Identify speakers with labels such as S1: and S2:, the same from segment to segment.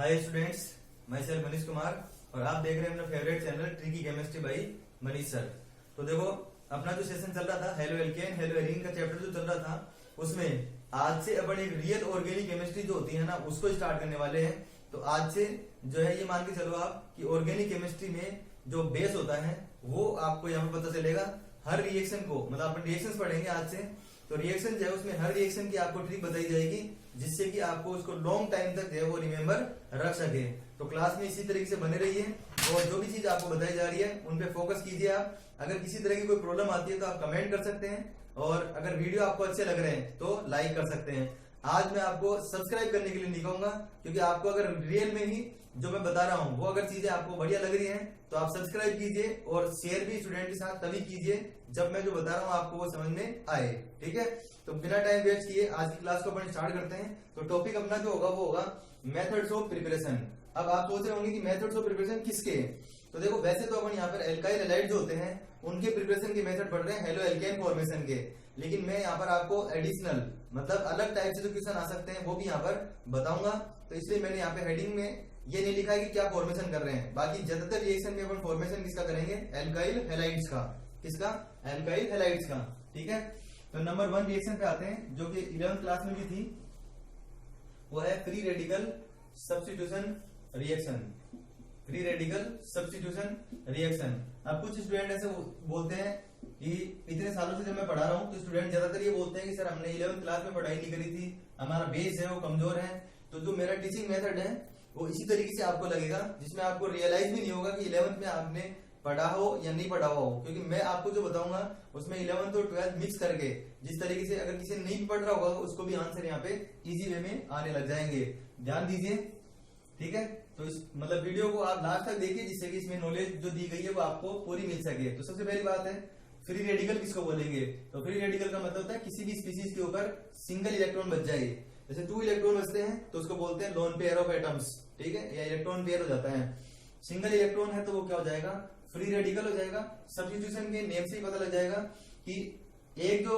S1: Hi students, मैं sir Manish Kumar और आप देख रहे हैं अपना favourite channel tricky chemistry by Manish sir. तो देखो, अपना जो सेशन चल रहा था हेलो एल्केन हेलो एरीन का चैप्टर जो चल रहा था, उसमें आज से अपन एक रियल ऑर्गेनिक केमिस्ट्री जो होती है ना, उसको स्टार्ट करने वाले हैं। तो आज से जो है ये मान के चलो आप कि ऑर्गेनिक केमिस्ट्री में जो बेस होता है वो आपको यहाँ पे पता चलेगा। हर रिएक्शन को मतलब अपन रिएक्शंस पढ़ेंगे आज से, तो रिएक्शन जो है उसमें हर रिएक्शन की आपको ट्रिक बताई जाएगी जिससे कि आपको उसको लॉन्ग टाइम तक जो है वो रिमेम्बर रख सके। तो क्लास में इसी तरीके से बने रहिए और जो भी चीज आपको बताई जा रही है उन पे फोकस कीजिए आप। अगर किसी तरह की कोई प्रॉब्लम आती है तो आप कमेंट कर सकते हैं और अगर वीडियो आपको अच्छे लग रहे हैं तो लाइक कर सकते हैं। आज मैं आपको सब्सक्राइब करने के लिए नहीं कहूंगा, क्योंकि आपको अगर रियल में ही जो मैं बता रहा हूँ वो अगर चीजें आपको बढ़िया लग रही हैं तो आप सब्सक्राइब कीजिए और शेयर भी स्टूडेंट के साथ तभी कीजिए जब मैं जो बता रहा हूँ आपको वो समझ में आए। ठीक है, तो बिना टाइम वेस्ट किए आज की क्लास को अपन स्टार्ट करते हैं। तो टॉपिक अपना जो होगा वो होगा मेथड्स ऑफ प्रिपरेशन। अब आप सोच रहे होंगे कि मेथड्स ऑफ प्रिपरेशन किसके? तो देखो, वैसे तो अपन यहाँ पर एल्काइल हैलाइड जो होते हैं उनके प्रिपरेशन के मेथड पढ़ रहे हैं हेलो एल्केन फॉर्मेशन के, लेकिन मैं यहाँ पर आपको एडिशनल मतलब अलग टाइप से जो क्वेश्चन आ सकते हैं वो भी यहाँ पर बताऊंगा। तो इसलिए मैंने यहाँ पे हेडिंग में ये नहीं लिखा है कि क्या फॉर्मेशन कर रहे हैं। बाकी ज्यादातर रिएक्शन में अपन फॉर्मेशन किसका करेंगे? एल्काइल हैलाइड्स का। किसका? एल्काइल हैलाइड्स का। ठीक है, तो नंबर 1 रिएक्शन पे आते हैं जो कि 11th क्लास में भी थी, वो है free radical substitution reaction. Free radical substitution reaction. अब कुछ स्टूडेंट ऐसे बोलते हैं कि इतने सालों से जब मैं पढ़ा रहा हूँ तो स्टूडेंट ज्यादातर ये बोलते हैं कि सर हमने 11th क्लास में पढ़ाई नहीं करी थी, हमारा बेस है वो कमजोर है। तो जो मेरा टीचिंग मेथड है वो इसी तरीके से आपको लगेगा जिसमें आपको रियलाइज भी नहीं होगा कि 11th में आपने पढ़ा हो या नहीं पढ़ा हो, क्योंकि मैं आपको जो बताऊंगा उसमें 11th और 12th मिक्स करके जिस तरीके से अगर किसी ने नहीं पढ़ रहा होगा उसको भी आंसर यहाँ पे इजी वे में आने लग जाएंगे। ध्यान दीजिए, ठीक है। तो इस मतलब वीडियो को आप लास्ट तक देखिए जिससे कि इसमें नॉलेज जो दी गई है वो आपको पूरी मिल सके। तो सबसे पहली बात है फ्री रेडिकल किसको बोलेंगे? तो फ्री रेडिकल का मतलब होता है किसी भी स्पीसीज के ऊपर सिंगल इलेक्ट्रॉन बच जाए। जैसे 2 इलेक्ट्रॉन बचते हैं तो उसको बोलते हैं लोन पेयर ऑफ एटम्स। ठीक है, या इलेक्ट्रॉन पेयर हो जाता है। सिंगल इलेक्ट्रॉन है तो वो क्या हो जाएगा? फ्री रेडिकल हो जाएगा। सब्स्टिट्यूशन के नेम से ही पता लग जाएगा कि एक जो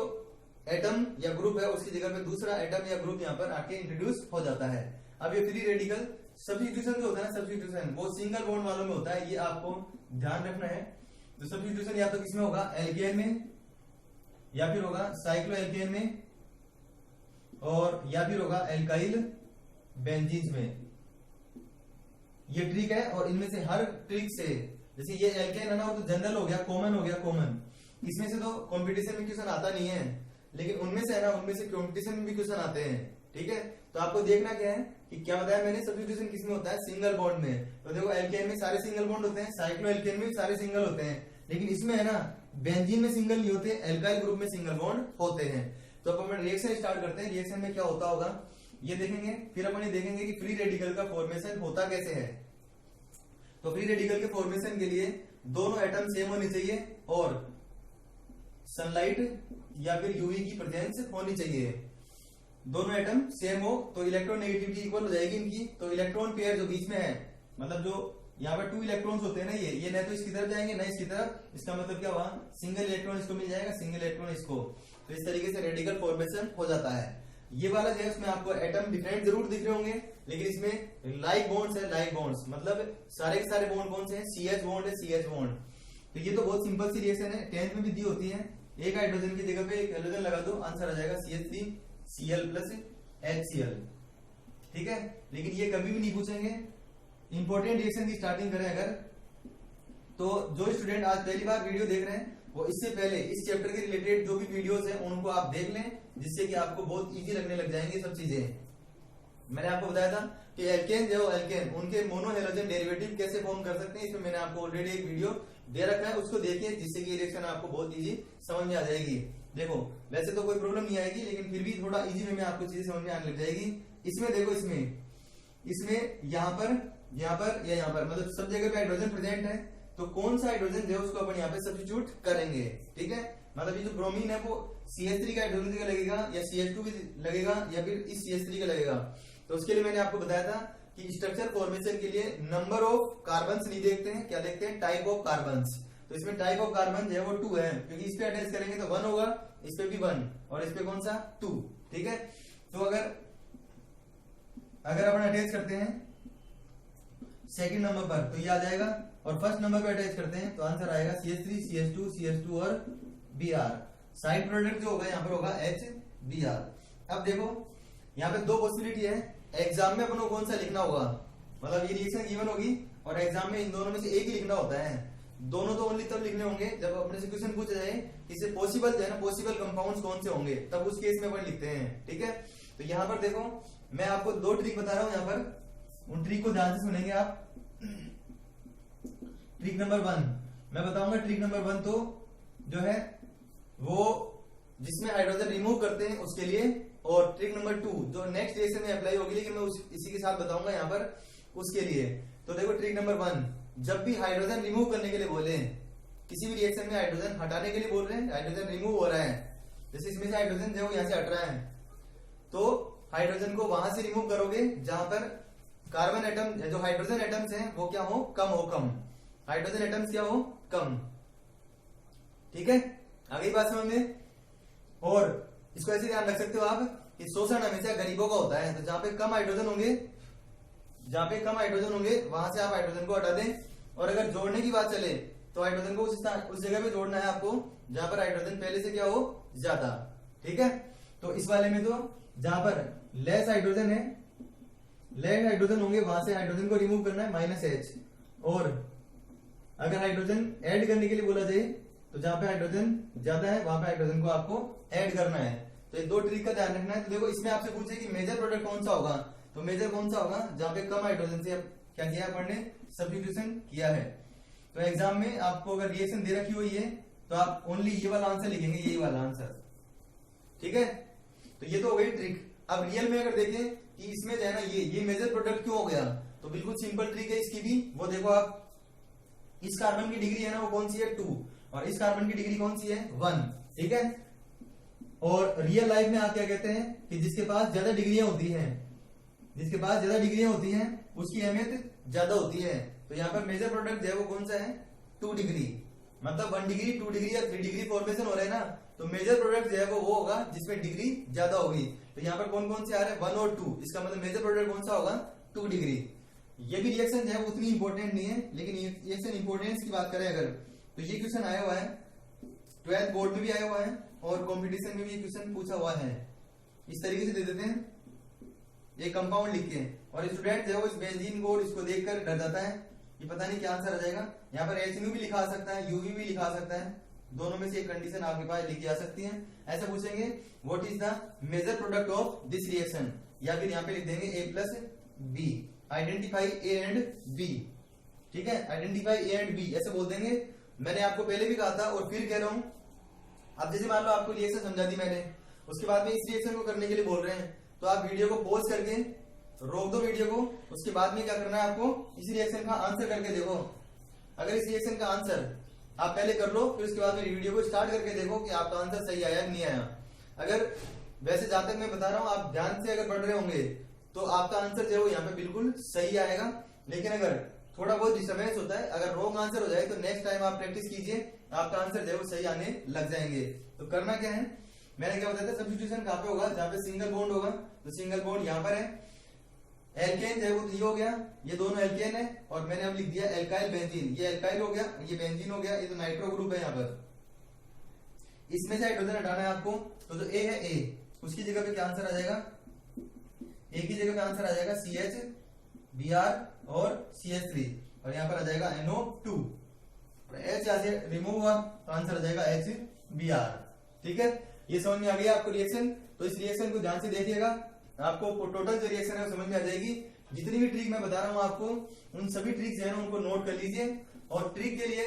S1: एटम या ग्रुप है उसकी जगह पे दूसरा एटम या ग्रुप यहाँ पर आके इंट्रोड्यूस हो जाता है। अब ये फ्री रेडिकल सब्स्टिट्यूशन जो होता है ना, सब्स्टिट्यूशन वो सिंगल बॉन्ड वालों में होता है, ये आपको ध्यान रखना है। तो सब्स्टिट्यूशन या तो किसमें होगा? एल्केन में, या फिर होगा साइक्लो एल्केन में, और या फिर होगा एल्काइल बेंजीन में। ये ट्रिक है और इनमें से हर ट्रिक से, जैसे ये एल्केन है ना वो तो जनरल हो गया, कॉमन हो गया, कॉमन। इसमें से तो कंपटीशन में क्वेश्चन आता नहीं है, लेकिन उनमें से है ना, उनमें से कंपटीशन में भी क्वेश्चन आते हैं। ठीक है, तो आपको देखना क्या है कि क्या बताया मैंने, सब्स्टिट्यूशन किसमें होता है? सिंगल बॉन्ड में। तो देखो, एल्केन में सारे सिंगल बॉन्ड होते हैं, साइक्लो एल्केन में भी सारे सिंगल होते हैं, लेकिन इसमें है ना बेंजीन में सिंगल नहीं होते, एल्काइल ग्रुप में सिंगल बॉन्ड होते हैं। तो अब अपन रिएक्शन स्टार्ट करते हैं। रिएक्शन में क्या होता होगा ये देखेंगे, फिर अपन ये देखेंगे कि फ्री रेडिकल का फॉर्मेशन होता कैसे है। तो फ्री रेडिकल के फॉर्मेशन के लिए दोनों एटम सेम होने चाहिए और सनलाइट या फिर यूवी की प्रेजेंस होनी चाहिए। दोनों एटम सेम हो तो इलेक्ट्रोनेगेटिविटी इक्वल हो जाएगी इनकी। तो इलेक्ट्रॉन पेयर जो बीच में है, मतलब जो यहाँ पर 2 इलेक्ट्रॉन्स होते हैं ना, ये न तो इसकी तरफ जाएंगे ना इसकी तरफ, इसका मतलब क्या हुआ? सिंगल इलेक्ट्रॉन इसको मिल जाएगा, सिंगल इलेक्ट्रॉन इसको। तो इस तरीके से रेडिकल फॉर्मेशन हो जाता है। ये वाला जो है उसमें आपको एटम डिफरेंट जरूर दिख रहे होंगे, लेकिन इसमें लाइक बॉन्ड्स है, लाइक बॉन्ड्स मतलब सारे के सारे बॉन्ड कौन से हैं? CH बॉन्ड है, CH बॉन्ड। तो ये तो बहुत सिंपल सी रिएक्शन है, 10th में भी दी होती है। एक हाइड्रोजन की जगह पे एक हाइड्रोजन लगा दो, आंसर आ जाएगा CH3Cl प्लस HCl। ठीक है, लेकिन ये कभी भी नहीं पूछेंगे। इंपॉर्टेंट रिएक्शन की स्टार्टिंग करें अगर, तो जो स्टूडेंट आज पहली बार वीडियो देख रहे हैं वो इससे पहले इस चैप्टर के रिलेटेड जो भी वीडियोस हैं उनको आप देख लें, जिससे कि आपको बहुत इजी लगने लग जाएंगे सब चीजें। मैंने आपको बताया था कि एल्केन जो एल्केन उनके मोनोहेलोजन डेरिवेटिव कैसे फॉर्म कर सकते हैं, इसमें मैंने आपको ऑलरेडी एक वीडियो दे रखा है, उसको देखिए जिससे कि रिएक्शन आपको बहुत इजी समझ में आ जाएगी। देखो, वैसे तो कोई प्रॉब्लम नहीं आएगी, लेकिन फिर भी थोड़ा इजी वे में आपको चीजें समझ में आने लग जाएगी। इसमें देखो, इसमें यहाँ पर या यहाँ पर मतलब सब जगह पे हाइड्रोजन प्रेजेंट है, तो कौन सा हाइड्रोजन है उसको अपन यहाँ पे सब्स्टिट्यूट करेंगे। ठीक है, मतलब ये जो ब्रोमीन है वो CH3 का हाइड्रोजन का लगेगा या CH2 भी लगेगा या फिर इस CH3 का लगेगा। तो उसके लिए मैंने आपको बताया था कि स्ट्रक्चर फॉर्मेशन के लिए नंबर ऑफ कार्बन्स नहीं देखते हैं, क्या देखते हैं? Type of carbons. तो इसमें टाइप ऑफ कार्बन जो है वो 2 है, क्योंकि इस पे अटैच करेंगे तो 1 होगा, इस पे भी 1 और इस पे कौन सा? 2। ठीक है, तो अगर अपन अटैच करते हैं सेकंड नंबर पर, तो ये आ जाएगा। और फर्स्ट नंबर पे अटैच करते हैं तो आंसर आएगा CH3 CH2 CH2 और Br। साइड प्रोडक्ट जो होगा यहाँ पर होगा HBr। अब देखो यहाँ पे दो पॉसिबिलिटी है, एग्जाम में अपन को कौन सा लिखना होगा, मतलब ये रिएक्शन गिवन होगी और एग्जाम में इन दोनों में से एक ही लिखना होता है। दोनों तो ओनली तब लिखने होंगे जब अपने से क्वेश्चन पूछा जाए इससे पॉसिबल जो है ना, पॉसिबल कंपाउंड्स कौन से होंगे, तब उस केस में अपन लिखते हैं। ठीक है, तो यहाँ पर देखो मैं आपको दो ट्रिक बता रहा हूं, यहाँ पर उन ट्रिक को ध्यान से सुनेंगे आप। ट्रिक नंबर 1 मैं बताऊंगा। ट्रिक नंबर 1 तो जो है वो जिसमें हाइड्रोजन रिमूव करते हैं उसके लिए, और ट्रिक नंबर 2 जो नेक्स्ट रिएक्शन में अप्लाई होगी लेकिन मैं इसी के साथ बताऊंगा यहाँ पर उसके लिए। तो देखो ट्रिक नंबर 1, जब भी हाइड्रोजन रिमूव करने के लिए बोले, किसी भी रिएक्शन में हाइड्रोजन हटाने के लिए बोल रहे हैं, हाइड्रोजन रिमूव हो रहा है, जैसे इसमें से हाइड्रोजन जो यहाँ से हट रहा है, तो हाइड्रोजन को वहां से रिमूव करोगे जहां पर कार्बन एटम जो हाइड्रोजन एटम्स हैं वो क्या हो, कम। हाइड्रोजन एटम्स क्या हो, कम। ठीक है, आगे बात समझ में। और इसको ऐसे ध्यान रख सकते हो आप कि शोषण हमेशा गरीबों का होता है, तो जहां पे कम हाइड्रोजन होंगे वहां से आप हाइड्रोजन को हटा दें। और अगर जोड़ने की बात चले तो हाइड्रोजन को उस जगह पे जोड़ना है आपको जहां पर हाइड्रोजन पहले से क्या हो, ज्यादा। ठीक है, तो इस वाले में तो जहां पर लेस हाइड्रोजन है, लेस हाइड्रोजन होंगे वहां से हाइड्रोजन को रिमूव करना है -H। और अगर हाइड्रोजन ऐड करने के लिए बोला जाए तो जहां पे हाइड्रोजन ज्यादा है वहां पे हाइड्रोजन को आपको ऐड करना है। तो ये दो ट्रिक का ध्यान रखना है। तो देखो इसमें आपसे पूछे कि मेजर प्रोडक्ट कौन सा होगा, तो मेजर कौन सा होगा जहां पे कम हाइड्रोजन से क्या किया अपन ने, सब्स्टिट्यूशन किया है। तो एग्जाम में आपको अगर रिएक्शन दे रखी हुई है तो आप ओनली ये वाला आंसर लिखेंगे, यही वाला आंसर। ठीक है, तो ये तो हो गई ट्रिक। अब रियल में अगर देखें कि इसमें जो है ना ये मेजर प्रोडक्ट क्यों हो गया, तो बिल्कुल सिंपल ट्रिक है इसकी भी। वो देखो आप, इस कार्बन की डिग्री है ना वो कौन सी है, 2, और इस कार्बन की डिग्री कौन सी है, 1। ठीक है, और रियल लाइफ में आप क्या कहते हैं कि जिसके पास ज्यादा डिग्रियां होती हैं उसकी अहमियत ज्यादा होती है। तो यहाँ पर मेजर प्रोडक्ट जो है वो कौन सा है, 2 डिग्री, मतलब 1 डिग्री 2 डिग्री या 3 डिग्री फॉर्मेशन हो रहा है ना, तो मेजर प्रोडक्ट जो है वो होगा जिसमें डिग्री ज्यादा होगी। तो यहाँ पर कौन कौन से आ रहे हैं, 1 और 2, इसका मतलब मेजर प्रोडक्ट कौन सा होगा, 2 डिग्री। ये भी रिएक्शन जो है उतनी इंपॉर्टेंट नहीं है, लेकिन रिएक्शन इंपॉर्टेंस की बात करें अगर, तो ये क्वेश्चन आया हुआ है 12th बोर्ड में भी आया हुआ है और कंपटीशन में भी क्वेश्चन पूछा हुआ है। इस तरीके से दे देते हैं एक कंपाउंड लिख के, और स्टूडेंट जो है इस बेंजीन को इसको देखकर डर जाता है, ये पता नहीं क्या आंसर आ जाएगा। यहाँ पर HNU भी लिखा सकता है, UV भी लिखा सकता है, दोनों में से एक कंडीशन आपके पास लिखी आ सकती है। ऐसा पूछेंगे what is the major product of this reaction, या फिर यहाँ पे लिख देंगे A+B, identify A and B। ठीक है, आइडेंटिफाई A एंड B ऐसे बोल देंगे। मैंने आपको पहले भी कहा था और फिर कह रहा हूं, अब जैसे मान लो आपको रिएक्शन समझा दी मैंने, उसके बाद में इस रिएक्शन को करने के लिए बोल रहे हैं, तो आप वीडियो को पॉज करके रोक दो वीडियो को, उसके बाद में क्या करना है आपको, इस रिएक्शन का आंसर करके देखो। अगर इस रिएक्शन का आंसर आप पहले कर लो, फिर उसके बाद में वीडियो को स्टार्ट करके देखो कि आपका आंसर सही आया नहीं आया। अगर वैसे जहां तक मैं बता रहा हूं आप ध्यान से अगर पढ़ रहे होंगे तो आपका आंसर जो है यहाँ पे बिल्कुल सही आएगा। लेकिन अगर थोड़ा बहुत डिस्टर्बेंस होता है, अगर रॉन्ग आंसर हो जाए तो नेक्स्ट टाइम आप प्रैक्टिस कीजिए, आपका आंसर जो है वो सही आने लग जाएंगे। तो करना क्या है, मैंने क्या बताया था, सब्स्टिट्यूशन कहां पे होगा, जहां पे सिंगल बॉन्ड होगा, तो सिंगल बॉन्ड यहाँ पर है। एल्केन जो है वो 3 हो गया, ये दोनों एल्केन है, और मैंने अब लिख दिया एल्काइल बेंजीन, ये एल्काइल हो गया, ये बेंजीन हो गया, ये तो नाइट्रो ग्रुप है। यहाँ पर इसमें से हाइड्रोजन हटाना है आपको, तो जो A है A, उसकी जगह पे क्या आंसर आ जाएगा, A की जगह पे आंसर आ जाएगा CH Br और CH3, और यहाँ पर आ जाएगा NO2, H यहाँ से रिमूव हुआ तो आंसर आ जाएगा HBr। ठीक है, ये समझ में आ गया आपको रिएक्शन। तो इस रिएक्शन को ध्यान से देखिएगा, आपको टोटल जो रिएक्शन है वो समझ में आ जाएगी। जितनी भी ट्रिक मैं बता रहा हूँ आपको, उन सभी ट्रिक्स जो है उनको नोट कर लीजिए। और ट्रिक के लिए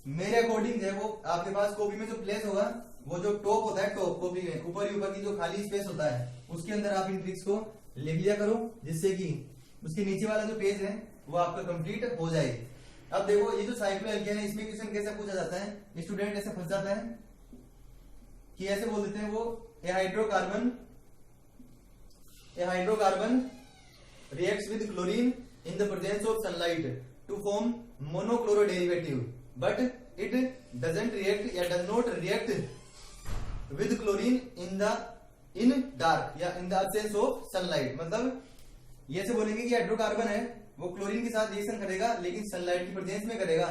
S1: मेरे अकॉर्डिंग जो है वो आपके पास कॉपी में जो प्लेस होगा, वो जो टॉप होता है, टॉप कॉपी में ऊपर ही ऊपर की जो खाली स्पेस होता है उसके अंदर आप इन ट्रिक्स को लिख लिया करो, जिससे कि उसके नीचे वाला जो पेज है वो आपका कंप्लीट हो जाए। अब देखो ये जो साइक्लोएल्केन है, इसमें क्वेश्चन कैसे पूछा जाता है, स्टूडेंट ऐसे फंस जाता है कि ऐसे बोल देते हैं वो ए hydrocarbon reacts with chlorine in the presence of sunlight to form monochloro derivative, but it doesn't react या does not react with chlorine in dark या in the absence of sunlight। मतलब ये से बोलेंगे कि हाइड्रोकार्बन है वो क्लोरीन के साथ रिएक्शन करेगा, लेकिन सनलाइट की प्रेजेंस में करेगा,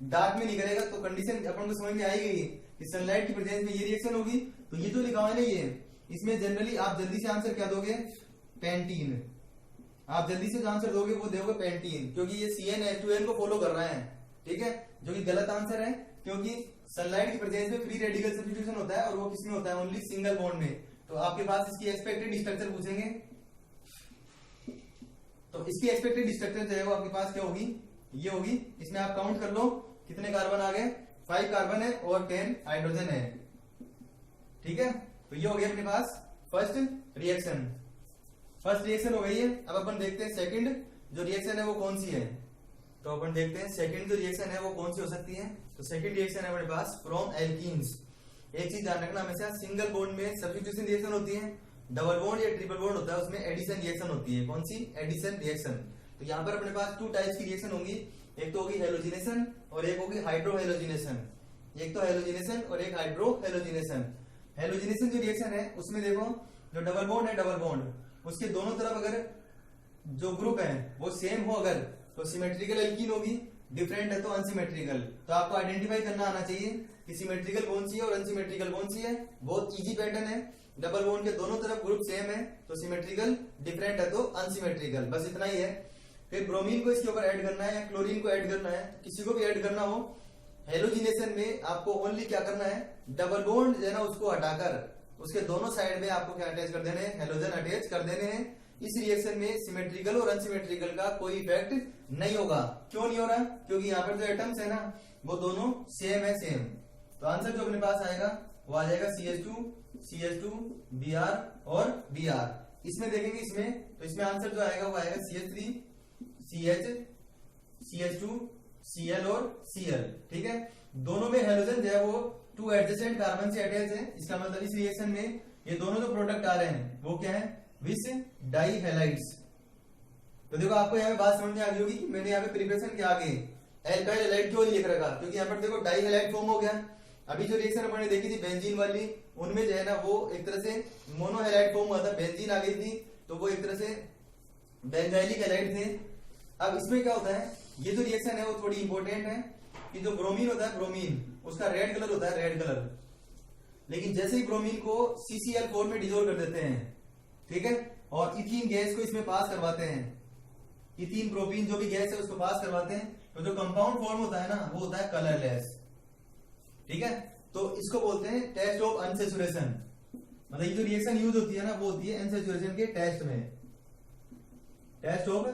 S1: डार्क में नहीं करेगा। तो कंडीशन अपन को समझ में आई गई कि सनलाइट की प्रेजेंस में ये रिएक्शन होगी। तो ये जो लिखा हुआ है ना, ये इसमें जनरली आप जल्दी से आंसर क्या दोगे, पेंटीन। आप जल्दी से जो आंसर दोगे वो दोगे पेंटीन, क्योंकि ये CnH2n को फॉलो कर रहा है, ठीक है, जो कि गलत आंसर है, क्योंकि सनलाइट की प्रेजेंस में फ्री रेडिकल सब्स्टिट्यूशन होता है, और वो किसमें होता है, ओनली सिंगल बॉन्ड में। तो आपके पास इसकी एक्सपेक्टेड स्ट्रक्चर पूछेंगे, तो इसकी एक्सपेक्टेड स्ट्रक्चर जो है वो आपके पास क्या होगी, ये होगी। इसमें आप काउंट कर लो कितने कार्बन आ गए, 5 कार्बन है और 10 हाइड्रोजन है, ठीक है। तो ये हो गया अपने पास फर्स्ट रिएक्शन। फर्स्ट रिएक्शन हो गई है। अब अपन देखते हैं सेकंड जो रिएक्शन है वो कौन सी है। तो अपन देखते हैं सेकंड जो रिएक्शन है वो कौन सी हो सकती है। तो सेकंड रिएक्शन है अपने पास फ्रॉम एल्कीन्स। एक चीज ध्यान रखना, हमेशा सिंगल बॉन्ड में सब्स्टिट्यूशन रिएक्शन होती है, डबल बॉन्ड या ट्रिपल बॉन्ड होता है उसमें एडिशन रिएक्शन होती है। कौन सी, एडिशन रिएक्शन। तो यहाँ पर अपने पास 2 टाइप्स की रिएक्शन होंगी, एक तो होगी हेलोजिनेशन और एक होगी हाइड्रोहेलोजिनेशन। एक तो हेलोजिनेशन और एक हाइड्रोहेलोजिनेशन। हेलोजिनेशन जो रिएक्शन है उसमें देखो जो डबल बॉन्ड है, डबल बॉन्ड उसके दोनों तरफ अगर जो ग्रुप है वो सेम हो अगर, तो सिमेट्रिकल एल्कीन होगी, डिफरेंट है तो अनसिमेट्रिकल। तो आपको आइडेंटिफाई करना आना चाहिए कि सिमेट्रिकल कौन सी है और अनसिमेट्रिकल कौन सी है। बहुत इजी पैटर्न है, डबल बॉन्ड के दोनों तरफ ग्रुप सेम है तो सिमेट्रिकल, डिफरेंट है तो अनसिमेट्रिकल, बस इतना ही है। फिर ब्रोमीन को इसके ऊपर ऐड करना है या क्लोरीन को ऐड करना है, किसी को भी ऐड करना हो। हेलोजिनेशन में आपको ओनली क्या करना है, डबल बॉन्ड जो है ना उसको हटाकर उसके दोनों साइड में आपको क्या अटैच कर देने हैं, हेलोजन अटैच कर देने हैं। इस रिएक्शन में सिमेट्रिकल और अनसिमेट्रिकल का कोई इफेक्ट नहीं होगा। क्यों नहीं हो रहा, क्योंकि यहाँ पर जो एटम्स है ना वो दोनों सेम है, सेम। तो आंसर जो अपने पास आएगा वो आ जाएगा CH2 Br और Br। इसमें देखेंगे इसमें, तो इसमें आंसर जो आएगा वो आएगा CH3 CH CH2 Cl और Cl, ठीक है। दोनों में हेलोजन जो है वो 2 एडजेसेंट कार्बन से अटैच है। इसका मतलब इस रिएक्शन में ये दोनों जो प्रोडक्ट आ रहे हैं वो क्या है, विस डाई हैलाइड्स। तो देखो आपको यहाँ पे बात समझ में आ गई होगी कि मैंने यहाँ पे प्रिपरेशन के आगे एल्काइल हैलाइड क्यों लिख रखा, क्योंकि यहाँ पर देखो डाई हैलाइड फॉर्म हो गया। अभी जो रिएक्शन हमने देखी थी बेंजीन वाली, उनमें जो है ना वो एक तरह से मोनो हैलाइड फॉर्म हुआ था, बेंजीन आ गई थी तो वो एक तरह से बेंजाइलिक हैलाइड थे। अब इसमें क्या होता है, ये जो रिएक्शन है वो थोड़ी इंपॉर्टेंट है कि जो ब्रोमीन होता है, ब्रोमीन उसका रेड कलर होता है, रेड कलर। लेकिन जैसे ही ब्रोमीन को CCl4 में डिजोल्व कर देते हैं, ठीक है, और इथीन गैस को इसमें पास करवाते हैं, इथीन प्रोपीन जो भी गैस है उसको पास करवाते हैं, तो जो कंपाउंड फॉर्म होता है ना वो होता है कलरलेस, ठीक है। तो इसको बोलते हैं टेस्ट ऑफ अनसेचुरेशन। मतलब ये जो रिएक्शन यूज होती है ना वो होती है अनसेचुरेशन के टेस्ट में, test of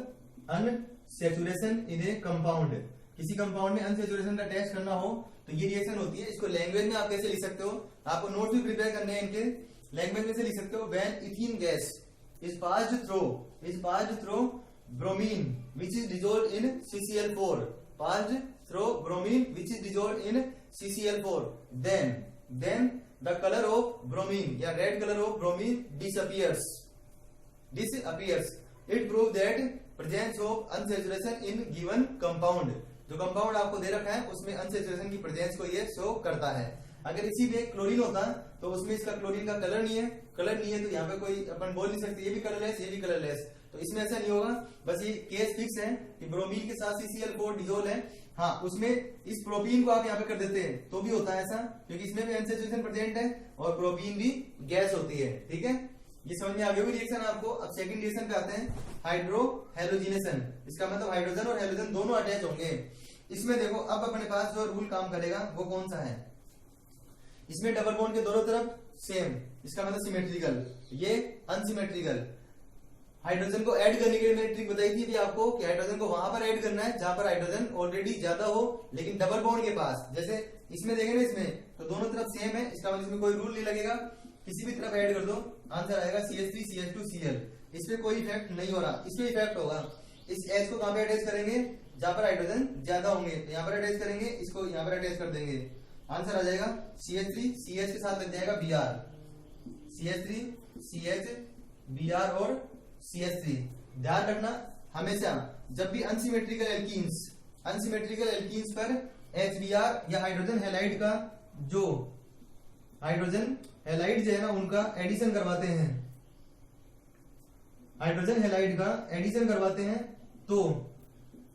S1: unsaturation in a compound. किसी कंपाउंड में अनसेचुरेशन का टेस्ट करना हो तो ये रिएक्शन होती है। इसको लैंग्वेज में आप कैसे लिख सकते हो, आपको नोट भी प्रिपेयर करने हैं इनके, लैंग्वेज में से लिख सकते हो, when ethene gas is passed through bromine which is dissolved in CCl4, passed through bromine which is dissolved in CCl4, then the color of bromine या red color of bromine disappears. It proves that presence of unsaturation in given compound. जो compound आपको दे रखा है उसमें unsaturation की presence को ये show करता है। अगर इसी में क्लोरीन होता तो उसमें इसका क्लोरीन का कलर नहीं है, तो यहाँ पे कोई अपन बोल नहीं सकते ये भी कलरलेस ये भी कलरलेस, तो इसमें ऐसा नहीं होगा। बस ये केस फिक्स है कि ब्रोमीन के साथ CCl4 डिसॉल्व है। हाँ, उसमें इस प्रोपीन को आप यहाँ पे कर देते हैं तो भी होता है ऐसा, क्योंकि इसमें भी अनसेचुरेशन प्रेजेंट है और प्रोपीन भी गैस होती है, ठीक है। ये समझ में आ गया रिएक्शन आपको। अब सेकंड रिएक्शन पे आते हैं, हाइड्रोहेलोजिनेशन। इसका मतलब हाइड्रोजन और हेलोजन दोनों अटैच होंगे। इसमें देखो अब अपने पास जो रूल काम करेगा वो कौन सा है, इसमें डबल बॉन्ड के दोनों तरफ सेम, इसका मतलब सिमेट्रिकल, ये अनसिमेट्रिकल। हाइड्रोजन को ऐड करने के लिए मैंने ट्रिक बताई थी आपको कि हाइड्रोजन को वहां पर ऐड करना है जहां पर हाइड्रोजन ऑलरेडी ज्यादा हो, लेकिन डबल बॉन्ड के पास। जैसे इसमें देखें ना, इसमें तो दोनों तरफ सेम है, इसका मतलब इसमें कोई रूल नहीं लगेगा, किसी भी तरफ ऐड कर दो, आंसर आएगा CH3 CH2 Cl। इसमें कोई इफेक्ट नहीं हो रहा, इसमें इफेक्ट होगा। इस H को कहां पे अटैच करेंगे, जहां पर हाइड्रोजन ज्यादा होंगे, तो यहाँ पर अटैच करेंगे, इसको यहाँ पर अटैच कर देंगे, आंसर आ जाएगा CH3 CH के साथ लग जाएगा Br, CH3 CH Br और CH3। ध्यान रखना हमेशा जब भी अनसिमेट्रिकल एल्कीन्स पर HBr या हाइड्रोजन हैलाइड का जो हाइड्रोजन हैलाइड जो है ना उनका एडिशन करवाते हैं, हाइड्रोजन हैलाइड का एडिशन करवाते हैं, तो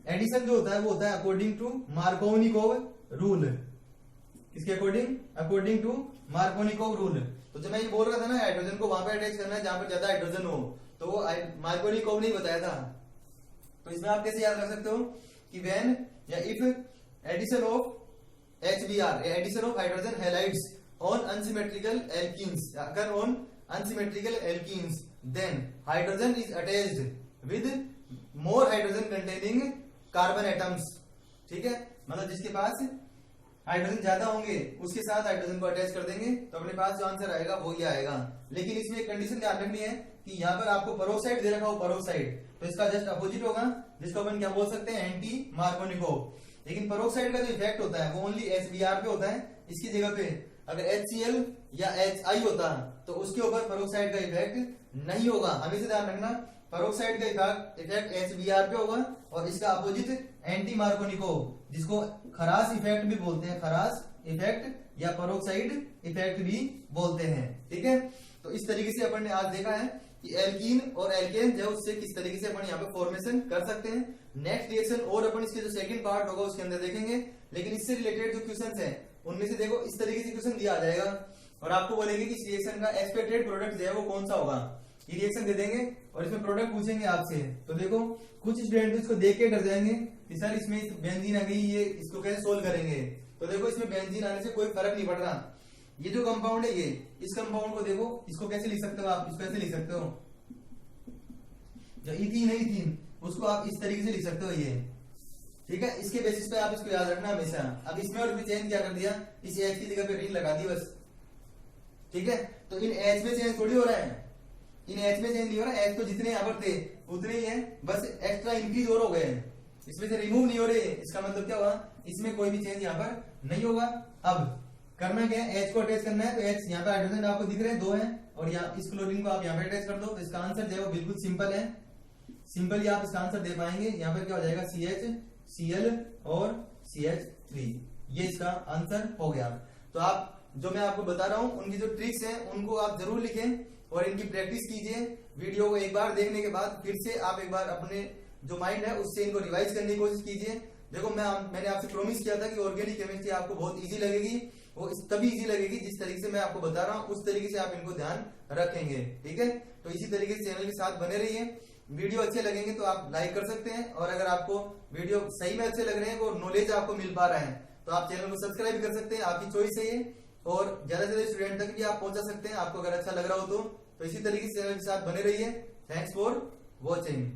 S1: एडिशन जो होता है वो होता है अकॉर्डिंग टू मार्कोनिकोव रूल। किसके according? According to Markovnikov rule. तो जब मैं ये बोल रहा था ना हाइड्रोजन को वहां पे अटैच करना है जहां पर ज्यादा हाइड्रोजन हो, तो वो मार्कोनिकोव नहीं बताया था। तो इसमें आप कैसे याद रख सकते हो कि व्हेन या if addition of HBr, addition of hydrogen halides on unsymmetrical alkenes, अगर on unsymmetrical alkenes, then hydrogen is attached with more hydrogen containing carbon atoms. ठीक है, मतलब जिसके पास हाइड्रोजन ज्यादा होंगे उसके साथ हाइड्रोजन को अटैच कर देंगे, तो अपने पास जो आंसर आएगा वो ये आएगा। लेकिन इसमें एक कंडीशन ध्यान रखनी है कि यहाँ पर आपको परोक्साइड दे रखा हो, परोक्साइड, तो इसका जस्ट अपोजिट होगा, जिसको अपन क्या बोल सकते हैं? Anti Markovnikov. लेकिन परोक्साइड का जो इफेक्ट होता है वो ओनली HBr पे होता है। इसकी जगह पे अगर HCl या HI होता तो उसके ऊपर परोक्साइड का इफेक्ट नहीं होगा। हमेशा ध्यान रखना, परोक्साइड का इफेक्ट HBr पे होगा और इसका अपोजिट एंटी मार्कोनिकोव, जिसको खरास इफेक्ट भी बोलते हैं, खरास इफेक्ट या परोक्साइड इफेक्ट भी बोलते हैं। ठीक है, तो इस तरीके से अपन ने आज देखा है कि एल्कीन और एल्केन जो उससे किस तरीके से अपन यहाँ पे फॉर्मेशन कर सकते हैं। नेक्स्ट रिएक्शन और अपन इसके जो सेकंड पार्ट होगा उसके अंदर देखेंगे। लेकिन इससे रिलेटेड जो क्वेश्चंस हैं उनमें से देखो इस तरीके से क्वेश्चन दिया आ जाएगा और आपको बोलेंगे कि इस रिएक्शन का एक्सपेक्टेड प्रोडक्ट जो है वो कौन सा होगा। ये रिएक्शन दे देंगे और इसमें प्रोडक्ट पूछेंगे आपसे। तो देखो कुछ स्टूडेंट इसको देख के डर जाएंगे कि सर इसमें बेंजीन आ गई, ये इसको कैसे सोल्व करेंगे। तो देखो इसमें बेंजीन आने से कोई फर्क नहीं पड़ रहा। ये जो कंपाउंड है, ये इस कंपाउंड को देखो, इसको कैसे लिख सकते हो आप? इसको कैसे लिख सकते हो? जो इथीन है, इथीन, उसको आप इस तरीके से लिख सकते हो ये। ठीक है, इसके बेसिस पे आप इसको याद रखना हमेशा। अब इसमें और भी चेंज क्या कर दिया, इस एच की जगह पे रिंग लगा दी बस। ठीक है, तो इन एच में चेंज थोड़ी हो रहा है, इन एच में चेंज नहीं हो रहा है। एच तो जितने यहाँ पर थे उतने ही है, बस एक्स्ट्रा इंक्रीज और हो गए हैं, इसमें से रिमूव नहीं हो रहे। इसका मतलब क्या हुआ, इसमें कोई भी चेंज यहाँ पर नहीं होगा। अब करना क्या है, एच को अटैच करना है। तो एच यहाँ पे हाइड्रोजन आपको दिख रहे हैं, 2 हैं, और यहाँ इस क्लोरीन को आप यहाँ पे अटैच कर दो। तो इसका आंसर जो है वो बिल्कुल सिंपल है, सिंपल ही आप इसका आंसर दे पाएंगे। यहाँ पर क्या हो जाएगा, CH Cl और CH3, ये इसका आंसर हो गया। तो आप जो मैं आपको बता रहा हूँ उनकी जो ट्रिक्स हैं उनको आप जरूर लिखें और इनकी प्रैक्टिस कीजिए। वीडियो को एक बार देखने के बाद फिर से आप एक बार अपने जो माइंड है उससे इनको रिवाइज करने की कोशिश कीजिए। देखो मैंने आपसे प्रॉमिस किया था कि ऑर्गेनिक केमिस्ट्री आपको बहुत इजी लगेगी, वो तभी इजी लगेगी जिस तरीके से मैं आपको बता रहा हूँ उस तरीके से आप इनको ध्यान रखेंगे। ठीक है, तो इसी तरीके से चैनल के साथ बने रहिए। वीडियो अच्छे लगेंगे तो आप लाइक कर सकते हैं, और अगर आपको वीडियो सही में अच्छे लग रहे हैं और नॉलेज आपको मिल पा रहा है तो आप चैनल को सब्सक्राइब कर सकते हैं, आपकी चॉइस है ये। और ज्यादा से ज्यादा स्टूडेंट तक भी आप पहुंचा सकते हैं आपको अगर अच्छा लग रहा हो तो इसी तरीके से चैनल के साथ बने रहिए। Thanks for watching.